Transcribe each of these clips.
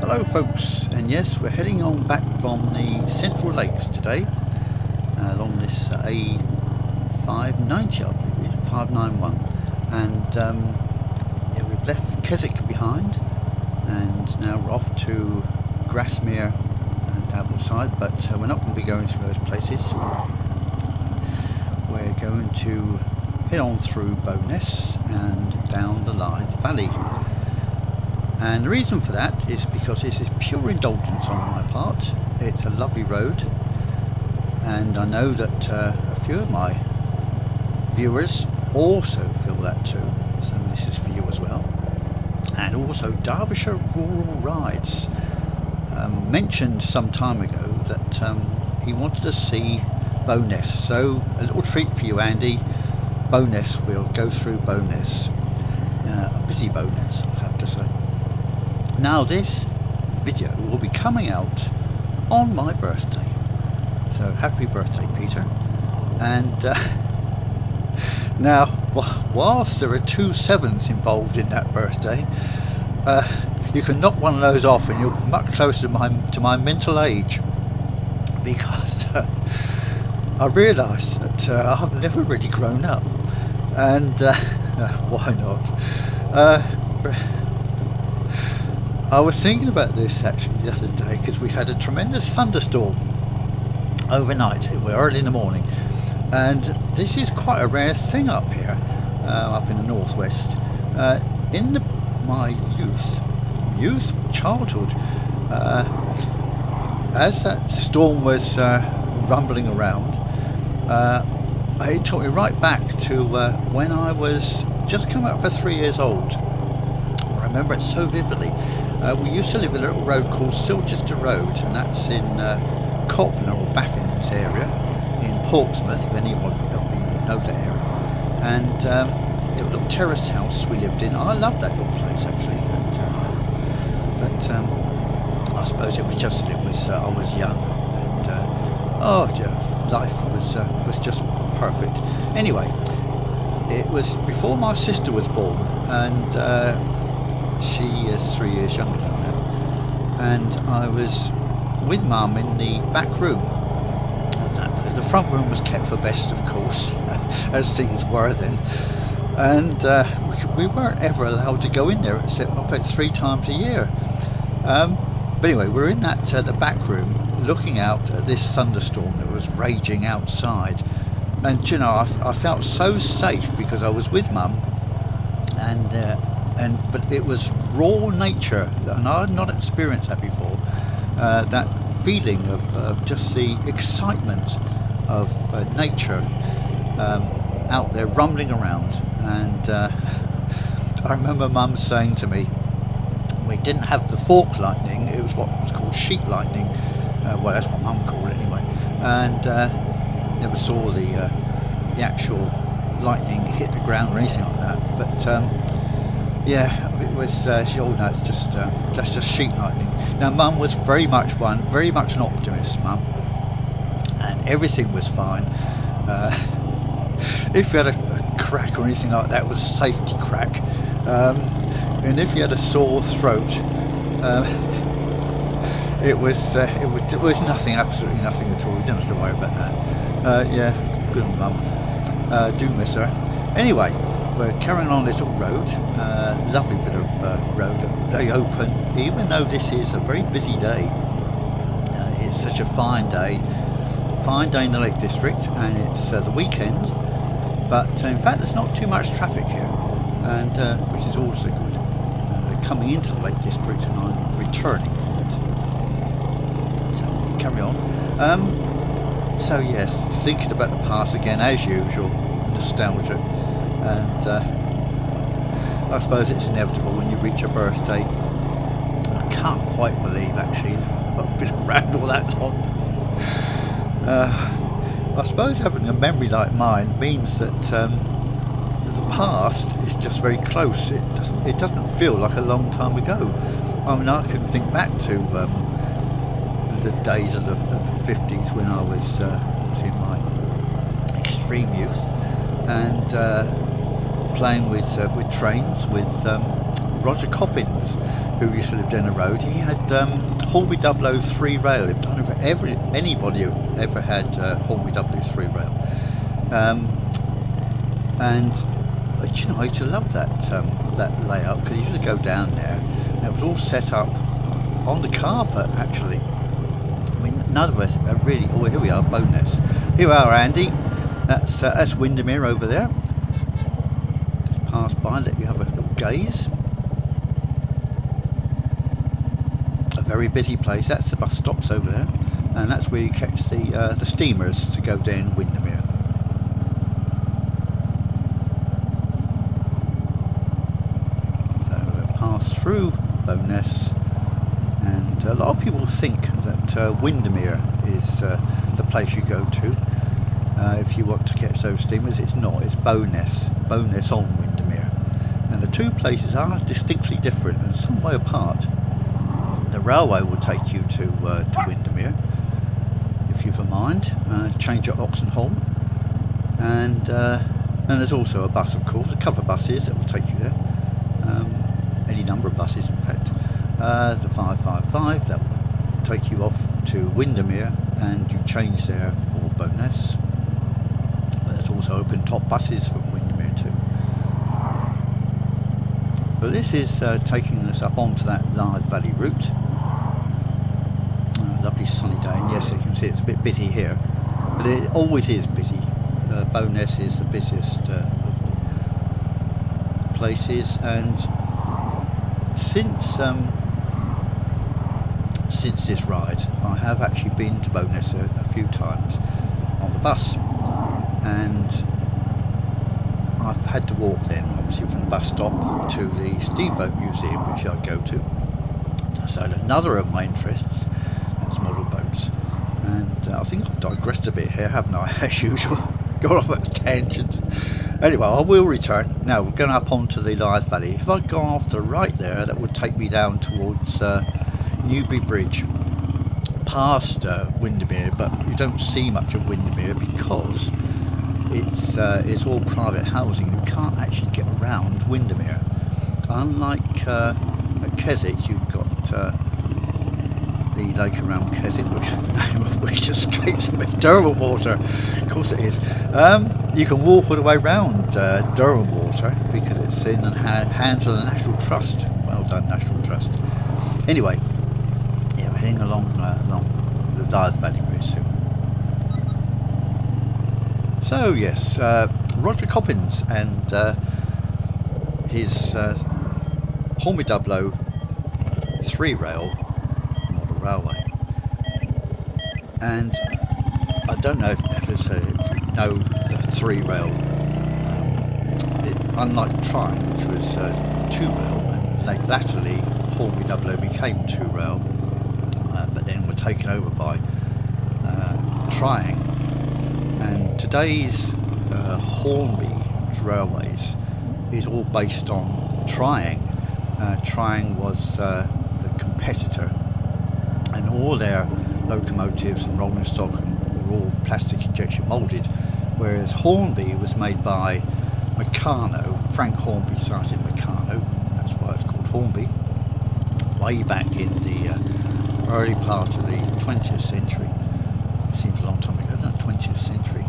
Hello folks, and yes, we're heading on back from the Central Lakes today along this A590, I believe it is, 591, and yeah, we've left Keswick behind and now we're off to Grasmere and Ambleside, but we're not going to be going through those places. We're going to head on through Bowness and down the Lythe Valley. And the reason for that is because this is pure indulgence on my part. It's a lovely road, and I know that a few of my viewers also feel that too, so this is for you as well. And also Derbyshire Rural Rides mentioned some time ago that he wanted to see Bowness, so a little treat for you, Andy. Bowness, we'll go through Bowness, a busy Bowness, I have to say. Now this video will be coming out on my birthday, so happy birthday, Peter. And now whilst there are 2 7s involved in that birthday, you can knock one of those off and you'll be much closer to my mental age, because I realised that I've never really grown up, and why not? I was thinking about this actually the other day, because we had a tremendous thunderstorm overnight. It was early in the morning, and this is quite a rare thing up here, up in the northwest. In my childhood, as that storm was rumbling around, it took me right back to when I was just coming up for 3 years old. I remember it so vividly. We used to live in a little road called Silchester Road, and that's in Copner or Baffin's area in Portsmouth, if anyone knows that area. And it was a little terraced house we lived in. I loved that little place actually, but I suppose it was just that I was young, and oh dear, life was just perfect. Anyway, it was before my sister was born, and she is 3 years younger than I am, and I was with Mum in the back room of that. The front room was kept for best, of course, as things were then, and we weren't ever allowed to go in there except about 3 times a year. But anyway, we're in that the back room looking out at this thunderstorm that was raging outside, and you know, I felt so safe because I was with Mum, but it was raw nature, and I had not experienced that before. That feeling of just the excitement of nature out there rumbling around. And I remember Mum saying to me, we didn't have the fork lightning, it was what was called sheet lightning. Well, that's what Mum called it anyway. And never saw the actual lightning hit the ground or anything like that. But yeah, it was. Oh no, it's just that's just sheet lightning. Now, Mum was very much an optimist, Mum, and everything was fine. If you had a crack or anything like that, it was a safety crack, and if you had a sore throat, it was nothing, absolutely nothing at all. You don't have to worry about that. Yeah, good on Mum. Do miss her. Anyway, we're carrying on this little road, lovely bit of road, very open, even though this is a very busy day. It's such a fine day in the Lake District, and it's the weekend, but in fact there's not too much traffic here, and which is also good. Coming into the Lake District, and I'm returning from it. So carry on. So yes, thinking about the past again, as usual, nostalgia. And I suppose it's inevitable when you reach a birthday. I can't quite believe actually I've been around all that long. I suppose having a memory like mine means that the past is just very close. It doesn't feel like a long time ago. I mean, I can think back to the days of the 50s when I was in my extreme youth, and playing with trains, with Roger Coppins, who used to live down the road. He had Hornby 003 rail. I don't know if anybody ever had Hornby 003 rail. And you know, I used to love that layout, because you used to go down there and it was all set up on the carpet, actually. I mean, none of us really. Oh, here we are, Bowness. Here we are, Andy. That's Windermere over there. Just pass by, let you have a little gaze. A very busy place. That's the bus stops over there, and that's where you catch the steamers to go down Windermere. So we'll pass through Bowness, and a lot of people think that Windermere is the place you go to if you want to catch those steamers. It's not. It's Bowness on Windermere, and the two places are distinctly different and some way apart. The railway will take you to Windermere if you've a mind. Change at Oxenholme, and there's also a bus, of course, a couple of buses that will take you there. Any number of buses, in fact. The 555 that will take you off to Windermere, and you change there for Bowness. But there's also open top buses from Windermere too. But this is taking us up onto that Lythe Valley route. Lovely sunny day, and yes, you can see it's a bit busy here, but it always is busy. Bowness is the busiest of the places, and since this ride, I have actually been to Bowness a few times on the bus, and I've had to walk then, obviously, from the bus stop to the Steamboat Museum, which I go to. So another of my interests is model boats, and I think I've digressed a bit here, haven't I, as usual. Got off at a tangent. Anyway, I will return. Now we're going up onto the Lythe Valley. If I go off the right there, that would take me down towards Newbury Bridge, past Windermere, but you don't see much of Windermere because it's all private housing. You can't actually get around Windermere. Unlike at Keswick, you've got the lake around Keswick, which the name of which escapes me. Derwent Water, of course it is. You can walk all the way around Derwent Water because it's in the hands of the National Trust. Well done, National Trust. Anyway, yeah, we're heading along the Lythe Valley very soon. So yes, Roger Coppins and his Hornby 003 rail model railway, and I don't know if you know the 3 rail. Unlike Trine, which was 2 rail, and latterly Hornby 00 became 2 rail, but then were taken over by Trine. And today's Hornby railways is all based on Trine. Trine was the competitor, and all their locomotives and rolling stock were all plastic injection moulded, whereas Hornby was made by Meccano. Frank Hornby started Meccano, that's why it's called Hornby, way back in the early part of the 20th century. It seems a long time ago, not 20th century.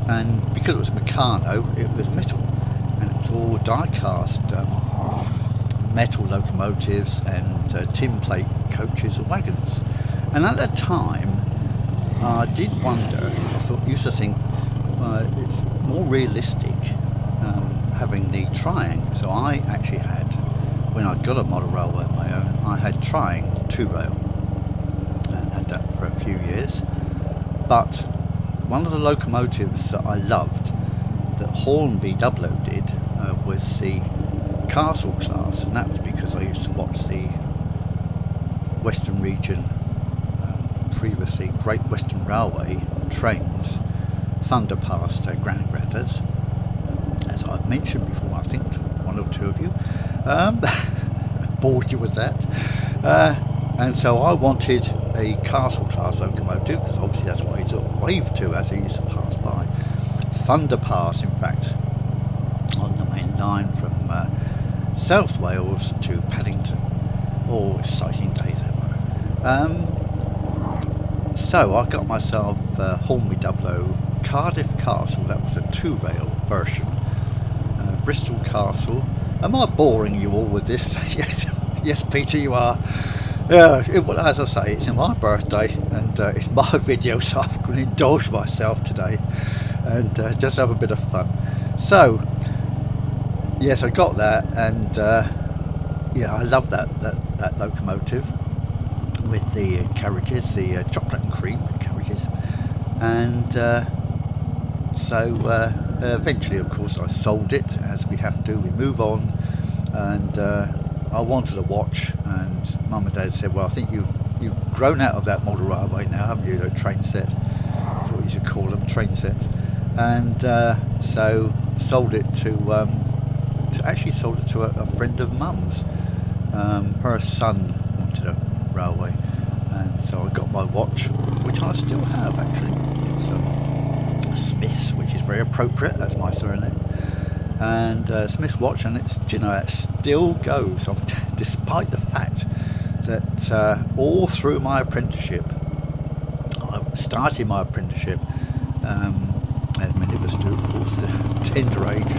And because it was Meccano, it was metal, and it was all die-cast metal locomotives and tin plate coaches and wagons. And at that time, I did wonder, used to think it's more realistic having the Trine. So I actually had, when I got a model railway of my own, I had Trine 2 rail, and had that for a few years. But one of the locomotives that I loved that Hornby 00 did was the Castle class, and that was because I used to watch the Western Region, previously Great Western Railway trains thunder past Grandad's, as I've mentioned before, I think to one or two of you. Bored you with that. And so I wanted a Castle class locomotive, because obviously that's what he waved to as he used to pass by. Thunder pass, in fact, on the main line from South Wales to Paddington. Oh, exciting days they were. So I got myself Hornby 00 Cardiff Castle. That was a 2-rail version. Bristol Castle. Am I boring you all with this? Yes, Peter, you are. Yeah, as I say, it's my birthday and it's my video, so I'm going to indulge myself today and just have a bit of fun. So, yes, I got that, and yeah, I love that locomotive with the carriages, the chocolate and cream carriages, and so eventually, of course, I sold it, as we have to. We move on, and I wanted a watch, and Mum and Dad said, well, I think you've grown out of that model railway now, haven't you? The train set. That's what you should call them, train sets. And so sold it to a friend of Mum's. Her son wanted a railway, and so I got my watch, which I still have actually. It's Smith's, which is very appropriate. That's my surname. And Smith's watch, and it's, you know, it still goes, despite the fact that all through my apprenticeship, I started my apprenticeship, as many of us do, of course, tender age,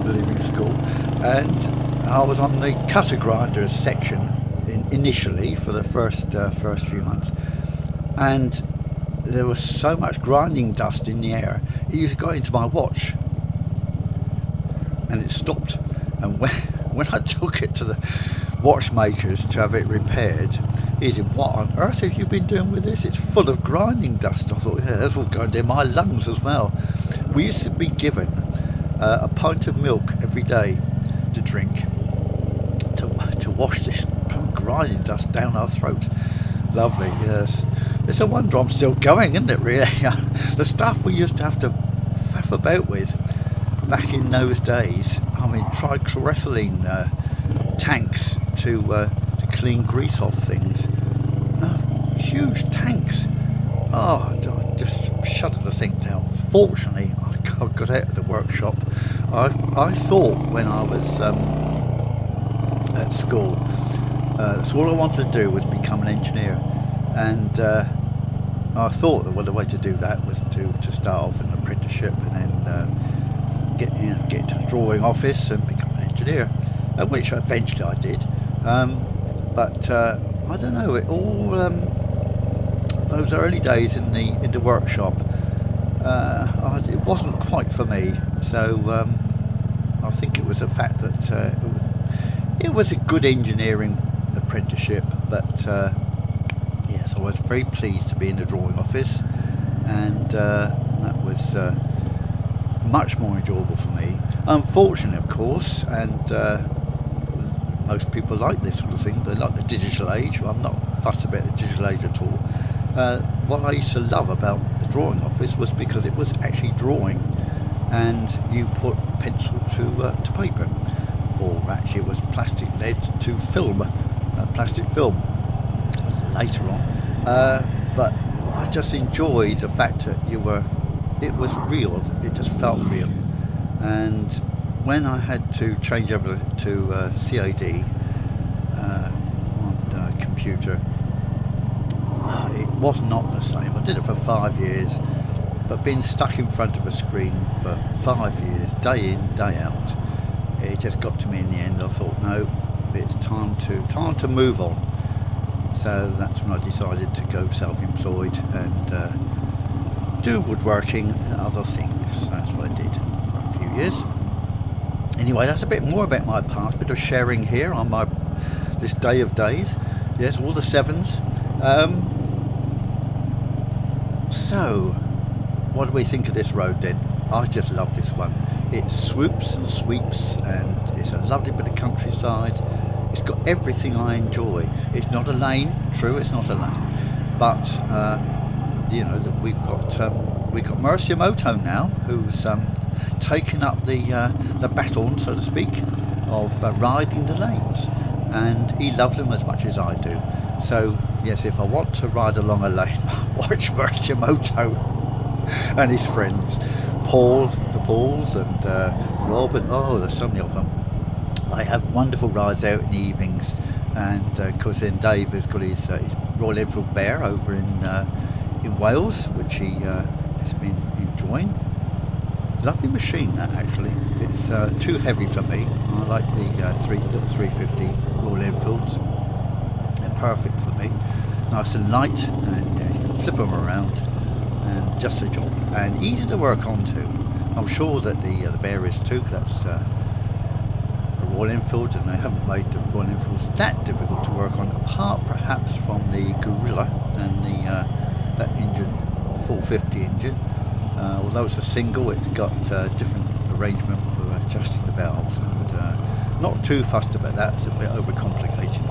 leaving school, and I was on the cutter grinders section initially for the first few months, and there was so much grinding dust in the air, it usually got into my watch. And it stopped, and when I took it to the watchmakers to have it repaired, he said, what on earth have you been doing with this? It's full of grinding dust. I thought, yeah, that's all going down my lungs as well. We used to be given a pint of milk every day to drink to wash this grinding dust down our throats. Lovely, yes. It's a wonder I'm still going, isn't it, really? The stuff we used to have to faff about with back in those days. I mean, trichloroethylene tanks to clean grease off things. Huge tanks. Oh, I just shudder to think now. Fortunately, I got out of the workshop. I thought when I was at school, that's all I wanted to do was become an engineer, and I thought that the way to do that was to start off in an apprenticeship and then get into the drawing office and become an engineer, which eventually I did. But I don't know. It all those early days in the workshop, it wasn't quite for me. So I think it was the fact that it was a good engineering apprenticeship, but yes, I was very pleased to be in the drawing office, and that was much more enjoyable for me. Unfortunately, of course, and most people like this sort of thing, they like the digital age. Well, I'm not fussed about the digital age at all. What I used to love about the drawing office was because it was actually drawing, and you put pencil to paper, or actually it was plastic lead to film, plastic film later on. But I just enjoyed the fact that it was real, it just felt real. And when I had to change over to CAD on computer, it was not the same. I did it for 5 years, but being stuck in front of a screen for 5 years, day in, day out, it just got to me in the end. I thought, no, it's time to move on. So that's when I decided to go self-employed and do woodworking and other things. That's what I did for a few years. Anyway, that's a bit more about my past, bit of sharing here on this day of days. Yes, all the sevens. So, what do we think of this road then? I just love this one. It swoops and sweeps, and it's a lovely bit of countryside. It's got everything I enjoy. It's not a lane, true, it's not a lane, but you know that we've got Merciamoto now, who's taken up the baton, so to speak, of riding the lanes, and he loves them as much as I do. So yes, if I want to ride along a lane, watch Merciamoto and his friends, the Pauls and Rob, and oh, there's so many of them. They have wonderful rides out in the evenings, and of course then Dave has got his Royal Enfield Bear over in Wales, which he has been enjoying. Lovely machine that, actually. It's too heavy for me. I like the 350 Royal Enfields. They're perfect for me. Nice and light, and you can flip them around, and just a job. And easy to work on too. I'm sure that the Bear is too, because that's a Royal Enfield, and they haven't made the Royal Enfields that difficult to work on, apart perhaps from the Gorilla and that engine, the 450 engine. Although it's a single, it's got different arrangement for adjusting the valves, and not too fussed about that. It's a bit overcomplicated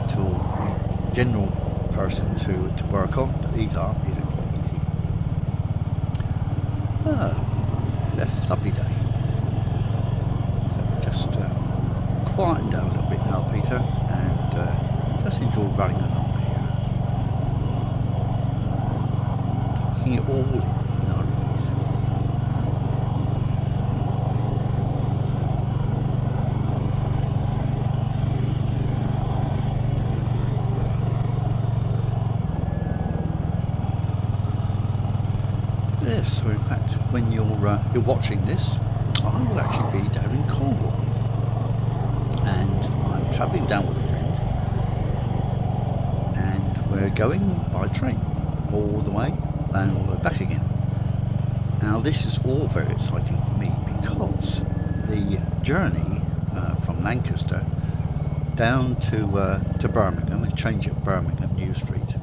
to a general person to work on, but these are quite easy. Yes, lovely day. So we're just quieten down a little bit now, Peter, and just enjoy running along here, taking it all in our ease. Yes, so in fact, when you're watching this, I will actually be down in Cornwall, and I'm travelling down with a friend, and we're going by train all the way and all the way back again. Now this is all very exciting for me, because the journey from Lancaster down to Birmingham, and change at Birmingham New Street.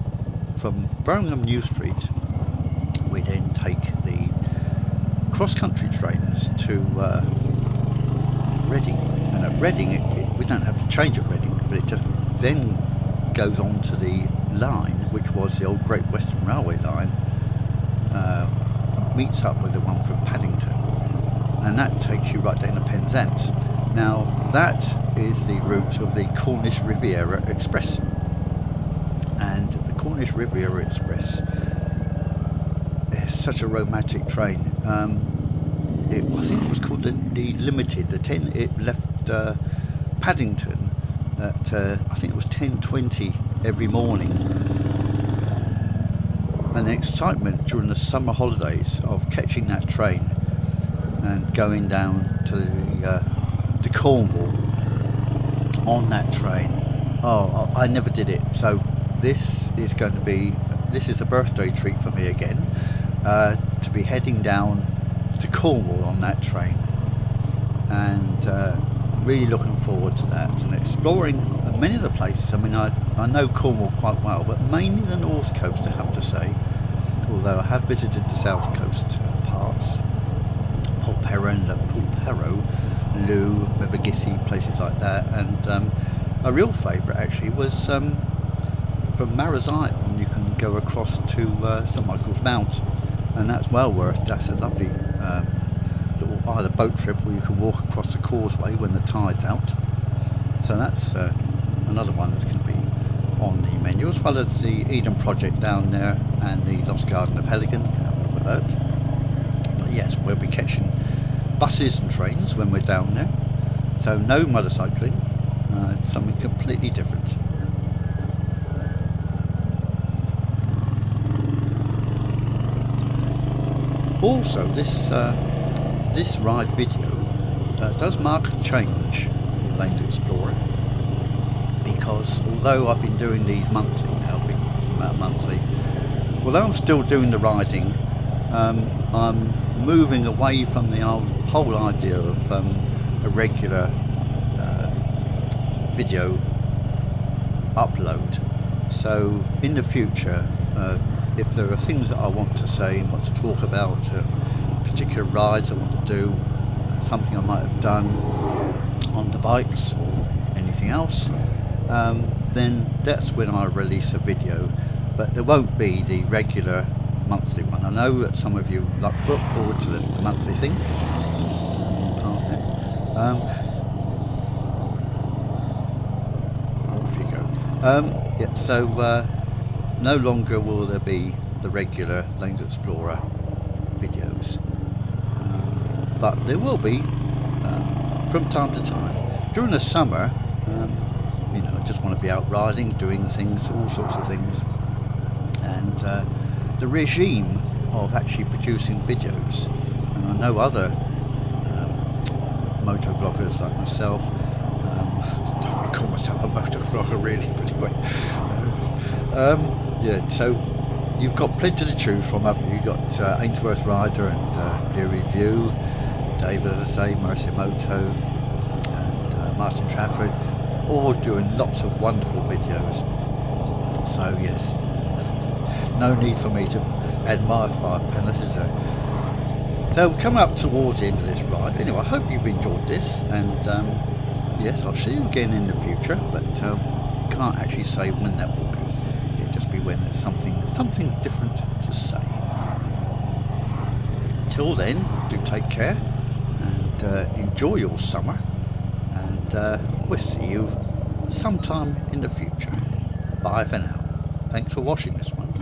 From Birmingham New Street, we then take the cross-country trains to Reading, and at Reading we don't have to change at Reading, but it just then goes on to the line, which was the old Great Western Railway line, meets up with the one from Paddington, and that takes you right down to Penzance. Now that is the route of the Cornish Riviera Express, and the Cornish Riviera Express is such a romantic train. I think it was called the Limited. It left Paddington at I think it was 10:20 every morning. And the excitement during the summer holidays of catching that train and going down to Cornwall on that train. Oh, I never did it. So this is a birthday treat for me again, to be heading down to Cornwall on that train, and really looking forward to that, and exploring many of the places. I mean, I know Cornwall quite well, but mainly the north coast, I have to say, although I have visited the south coast parts, Port Perro, Loo, Mevagissey, places like that, and a real favourite actually was from Marazion. You can go across to St Michael's Mount, and that's that's a lovely little either boat trip, or you can walk across the causeway when the tide's out. So that's another one that's going to be on the menu, as well as the Eden Project down there and the Lost Garden of Heligan. You can have a look at that. But yes, we'll be catching buses and trains when we're down there, so no motorcycling, something completely different. Also, this ride video does mark a change for Lane Explorer, because although I've been doing these monthly now, although I'm still doing the riding, I'm moving away from the whole idea of a regular video upload. So in the future, if there are things that I want to say and want to talk about, particular rides I want to do, something I might have done on the bikes or anything else, then that's when I release a video. But there won't be the regular monthly one. I know that some of you look forward to the monthly thing. Past it. Off you go. Yeah, so no longer will there be the regular Lane Explorer videos, but there will be from time to time During the summer, you know, I just want to be out riding, doing things, all sorts of things. And the regime of actually producing videos, and I know other moto vloggers like myself, I don't call myself a moto vlogger really, but anyway, yeah, so you've got plenty to choose from, haven't you? You've got Ainsworth Rider and Gear Review, David, as I say, Mercy Moto, and Martin Trafford, all doing lots of wonderful videos. So yes, no need for me to add my 5 pence, is there? So we're coming up towards the end of this ride. Anyway, I hope you've enjoyed this, and yes, I'll see you again in the future, but can't actually say when that will be. It'll just be when there's something different to say. Until then, do take care and enjoy your summer, and we'll see you sometime in the future. Bye for now. Thanks for watching this one.